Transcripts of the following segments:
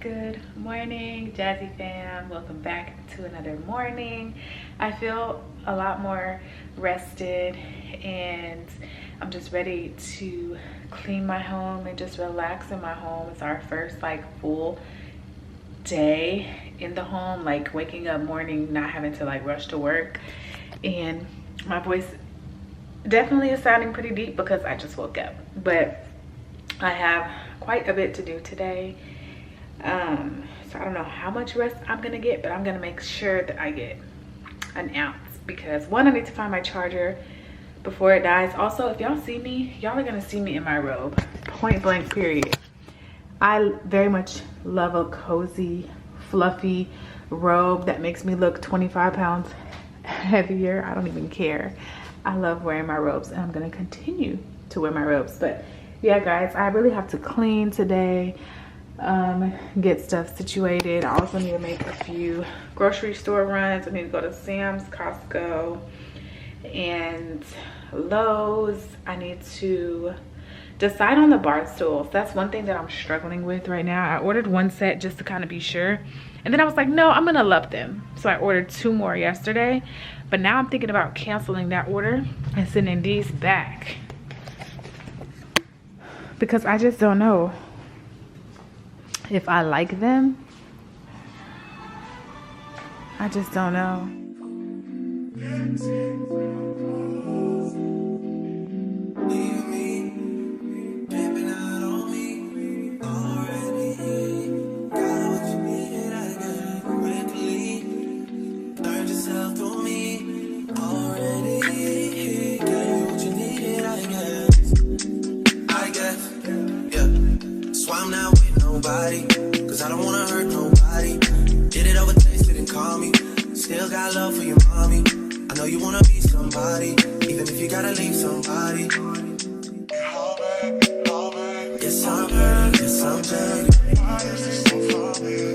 Good morning, Jazzy fam. Welcome back to another morning. I feel a lot more rested and I'm just ready to clean my home and just relax in my home. It's our first full day in the home, waking up morning, not having to rush to work. And my voice definitely is sounding pretty deep because I just woke up, but I have quite a bit to do today. So I don't know how much rest I'm gonna get, but I'm gonna make sure that I get an ounce because one, I need to find my charger before it dies. Also, if y'all see me, y'all are gonna see me in my robe, point blank period. I very much love a cozy, fluffy robe that makes me look 25 pounds heavier. I don't even care. I love wearing my robes and I'm gonna continue to wear my robes. But yeah, guys, I really have to clean today, get stuff situated. I also need to make a few grocery store runs. I need to go to Sam's, Costco, and Lowe's. I need to decide on the bar stools. That's one thing that I'm struggling with right now. I ordered one set just to kind of be sure. And then I was like, no, I'm gonna love them. So I ordered 2 more yesterday. But now I'm thinking about canceling that order and sending these back, because I just don't know if I like them. I just don't know. Cause I don't wanna hurt nobody. Did it over text, didn't call me. Still got love for your mommy. I know you wanna be somebody, even if you gotta leave somebody. Yes, I'm hurting, yes, I'm dirty.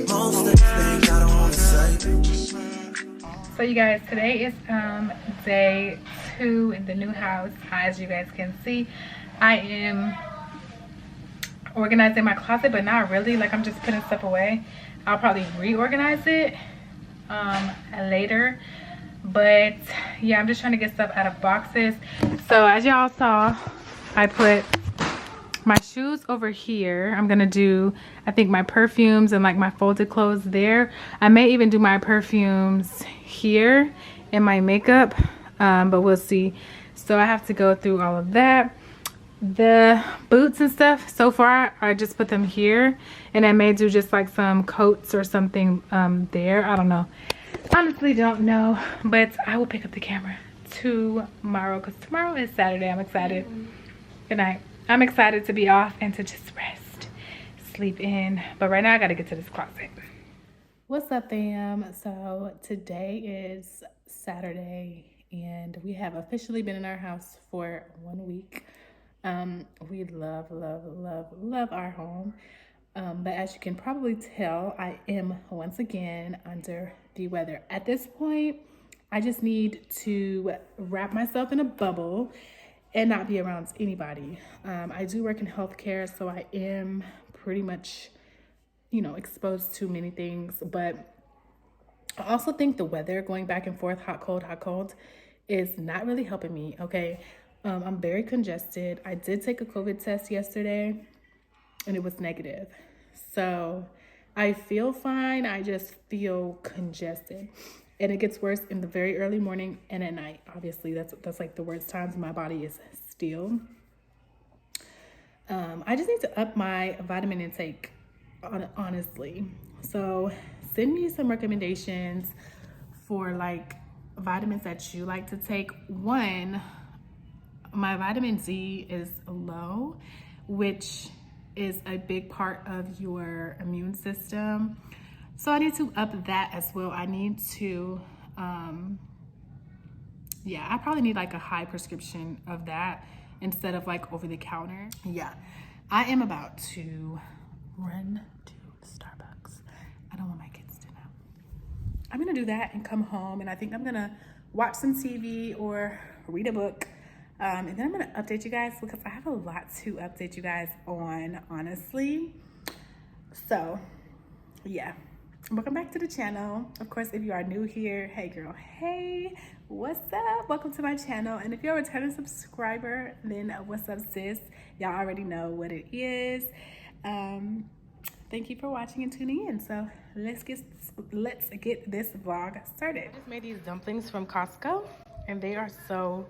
Most of the things I don't wanna say. So you guys, today is day 2 in the new house. As you guys can see, I am organizing my closet, but not really. I'm just putting stuff away. I'll probably reorganize it later, but yeah, I'm just trying to get stuff out of boxes. So as y'all saw, I put my shoes over here. I'm gonna do, I think, my perfumes and my folded clothes there. I may even do my perfumes here and my makeup, but we'll see. So I have to go through all of that. The boots and stuff, so far I just put them here, and I may do just some coats or something there. I don't know, honestly don't know, but I will pick up the camera tomorrow because tomorrow is Saturday. I'm excited. Good night. I'm excited to be off and to just rest, sleep in, but right now I gotta get to this closet. What's up, fam? So today is Saturday and we have officially been in our house for 1 week. We love our home, but as you can probably tell, I am once again under the weather. At this point, I just need to wrap myself in a bubble and not be around anybody. I do work in healthcare, so I am pretty much, exposed to many things, but I also think the weather going back and forth, hot, cold, is not really helping me, okay? I'm very congested. I did take a COVID test yesterday and it was negative. So I feel fine. I just feel congested. And it gets worse in the very early morning and at night. Obviously, that's the worst times my body is still. I just need to up my vitamin intake, honestly. So send me some recommendations for vitamins that you like to take. One, my vitamin D is low, which is a big part of your immune system. So I need to up that as well. I need to, I probably need a high prescription of that instead of over the counter. Yeah, I am about to run to Starbucks. I don't want my kids to know. I'm gonna do that and come home, and I think I'm gonna watch some TV or read a book. And then I'm gonna update you guys because I have a lot to update you guys on, honestly. So yeah, welcome back to the channel. Of course, if you are new here, hey girl, hey, what's up? Welcome to my channel. And if you're a returning subscriber, then what's up, sis? Y'all already know what it is. Thank you for watching and tuning in. So let's get this vlog started. I just made these dumplings from Costco, and they are so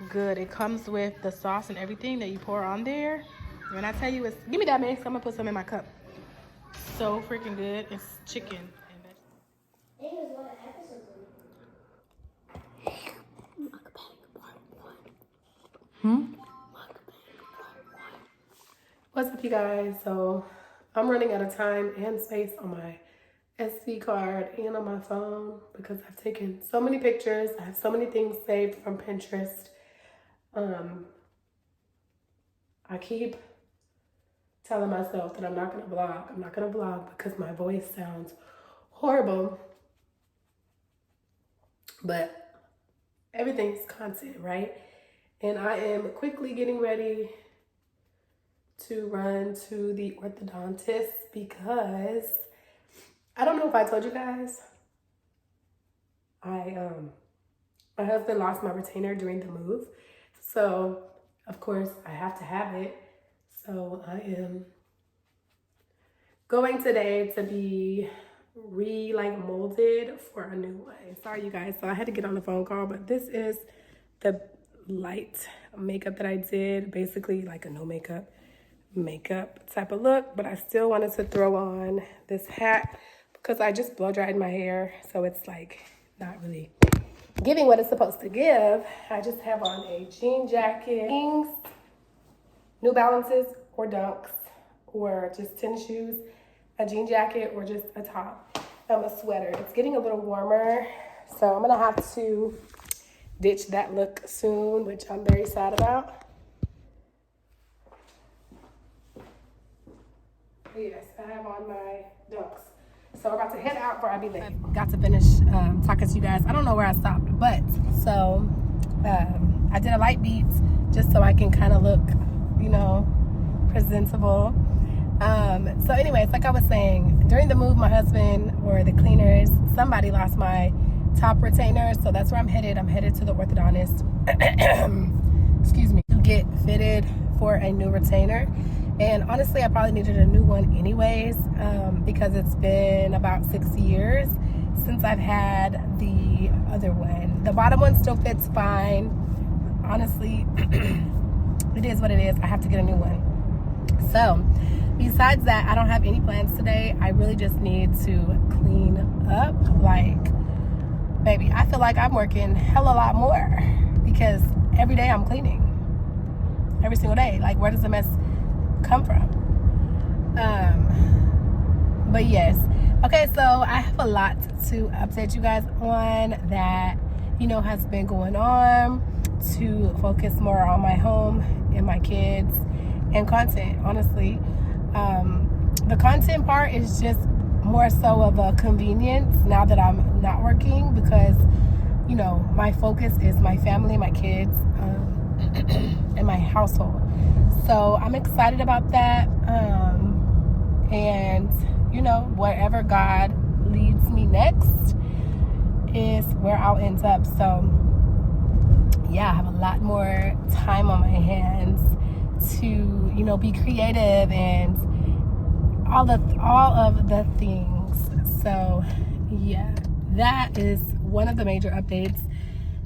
good. It comes with the sauce and everything that you pour on there. When I tell you, it's, give me that mix, I'm gonna put some in my cup. So freaking good. It's chicken and vegetables. What's up, you guys? So I'm running out of time and space on my SD card and on my phone because I've taken so many pictures. I have so many things saved from Pinterest. I keep telling myself that I'm not gonna vlog. I'm not gonna vlog because my voice sounds horrible. But everything's content, right? And I am quickly getting ready to run to the orthodontist because I don't know if I told you guys, my husband lost my retainer during the move. So of course I have to have it. So I am going today to be molded for a new one. Sorry you guys, so I had to get on the phone call, but this is the light makeup that I did, basically like a no makeup type of look, but I still wanted to throw on this hat because I just blow dried my hair, so it's like not really giving what it's supposed to give. I just have on a jean jacket, New Balances or Dunks, or just tennis shoes, a jean jacket, or just a top, a sweater. It's getting a little warmer, so I'm gonna have to ditch that look soon, which I'm very sad about. Yes, I have on my Dunks. So we're about to head out before I be late. Got to finish talking to you guys. I don't know where I stopped, but so I did a light beat just so I can kind of look, you know, presentable. So anyways, like I was saying, during the move, my husband or the cleaners, somebody lost my top retainer. So that's where I'm headed. I'm headed to the orthodontist, excuse me, to get fitted for a new retainer. And honestly, I probably needed a new one anyways, because it's been about 6 years since I've had the other one. The bottom one still fits fine. Honestly, it is what it is. I have to get a new one. So besides that, I don't have any plans today. I really just need to clean up. Like, baby, I feel like I'm working hella lot more because every day I'm cleaning. Every single day. Like, where does the mess come from? But yes, okay, so I have a lot to update you guys on that, you know, has been going on, to focus more on my home and my kids and content. Honestly, the content part is just more so of a convenience now that I'm not working, because, you know, my focus is my family, my kids, and my household. So I'm excited about that, and you know, wherever God leads me next is where I'll end up. So yeah, I have a lot more time on my hands to, you know, be creative and all of the things. So yeah, that is one of the major updates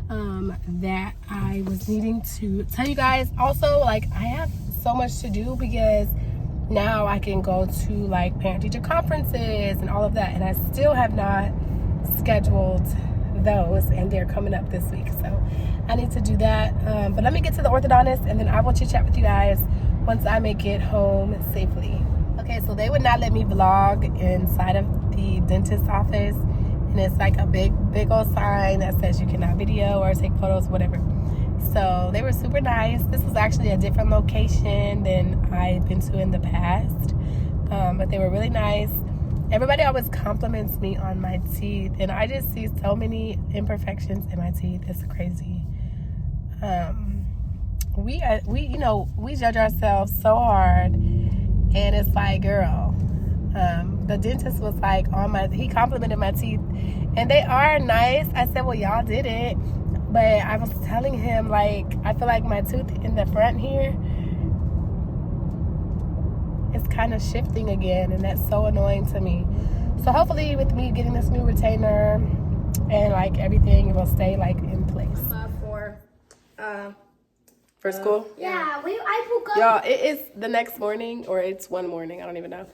that I was needing to tell you guys. Also, like, I have so much to do because now I can go to like parent-teacher conferences and all of that, and I still have not scheduled those, and they're coming up this week, so I need to do that. But let me get to the orthodontist, and then I will chit chat with you guys once I make it home safely. Okay, so they would not let me vlog inside of the dentist's office, and it's like a big old sign that says you cannot video or take photos, whatever. So they were super nice. This was actually a different location than I've been to in the past, but they were really nice. Everybody always compliments me on my teeth, and I just see so many imperfections in my teeth. It's crazy. We judge ourselves so hard, and it's like, girl, the dentist was like he complimented my teeth, and they are nice. I said, well, y'all did it. But I was telling him, like, I feel like my tooth in the front here is kind of shifting again, and that's so annoying to me. So hopefully with me getting this new retainer and like everything, it will stay like in place. For school? Yeah, I woke up. Y'all, it is the next morning, or it's one morning, I don't even know.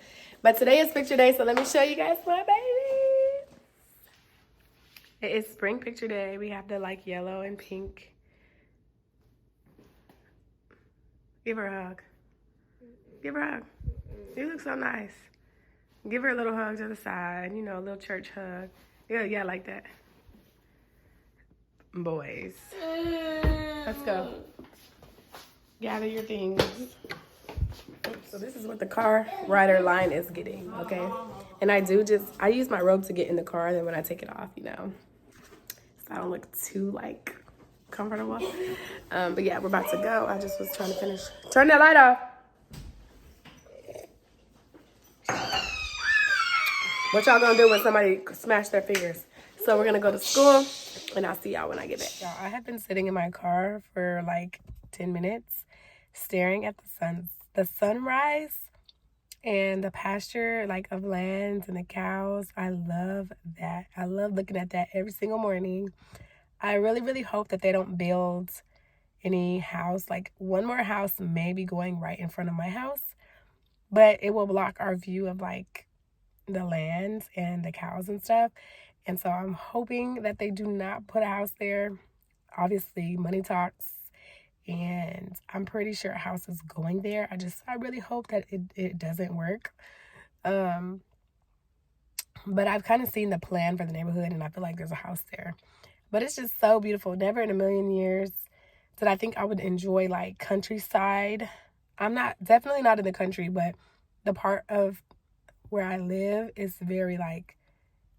But today is picture day, so let me show you guys my baby. It is spring picture day. We have the like yellow and pink. Give her a hug. Give her a hug. You look so nice. Give her a little hug to the side, you know, a little church hug. Yeah, like that. Boys. Let's go. Gather your things. So this is what the car rider line is getting, okay? And I use my robe to get in the car, and then when I take it off, you know, so I don't look too like comfortable. But yeah, we're about to go. I just was trying to finish. Turn that light off. What y'all gonna do when somebody smash their fingers? So we're gonna go to school, and I'll see y'all when I get back. Y'all, I have been sitting in my car for like 10 minutes, staring at the sunrise and the pasture like of lands and the cows. I love that. I love looking at that every single morning. I really, really hope that they don't build any house, like one more house may be going right in front of my house, but it will block our view of like the lands and the cows and stuff. And so I'm hoping that they do not put a house there. Obviously, money talks, and I'm pretty sure a house is going there. I really hope that it doesn't work. But I've kind of seen the plan for the neighborhood, and I feel like there's a house there. But it's just so beautiful. Never in a million years did I think I would enjoy like countryside. I'm definitely not in the country, but the part of where I live is very like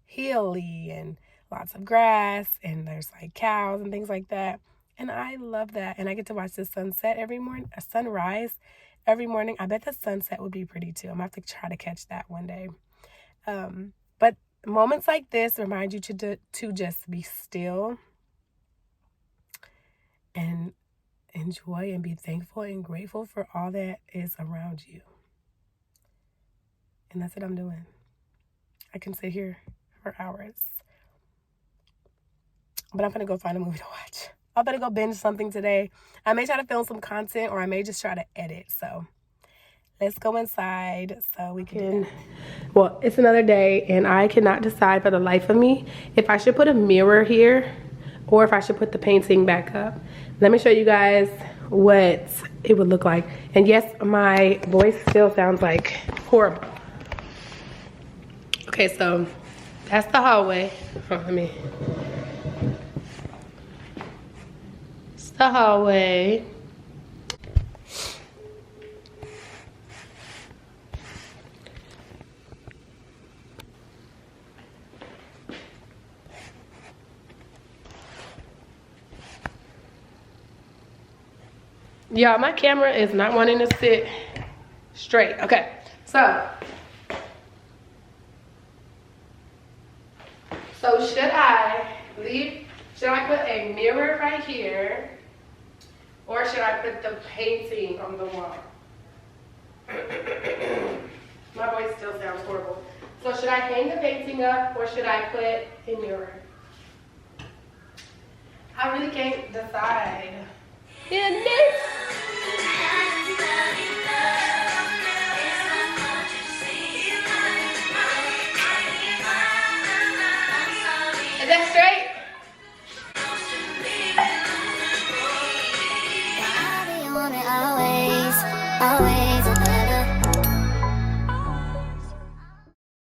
hilly and lots of grass, and there's like cows and things like that. And I love that. And I get to watch the sunset every morning, a sunrise every morning. I bet the sunset would be pretty too. I'm going to have to try to catch that one day. But moments like this remind you to just be still and enjoy and be thankful and grateful for all that is around you. And that's what I'm doing. I can sit here for hours. But I'm going to go find a movie to watch. I'm going to go binge something today. I may try to film some content, or I may just try to edit. So let's go inside so we can. Well, it's another day, and I cannot decide for the life of me if I should put a mirror here or if I should put the painting back up. Let me show you guys what it would look like. And yes, my voice still sounds like horrible. Okay, so that's the hallway. It's the hallway. Yeah, my camera is not wanting to sit straight. Okay, so should I put a mirror right here, or should I put the painting on the wall? My voice still sounds horrible. So should I hang the painting up, or should I put a mirror? I really can't decide. In this. Is that straight? I'll be on it always, always.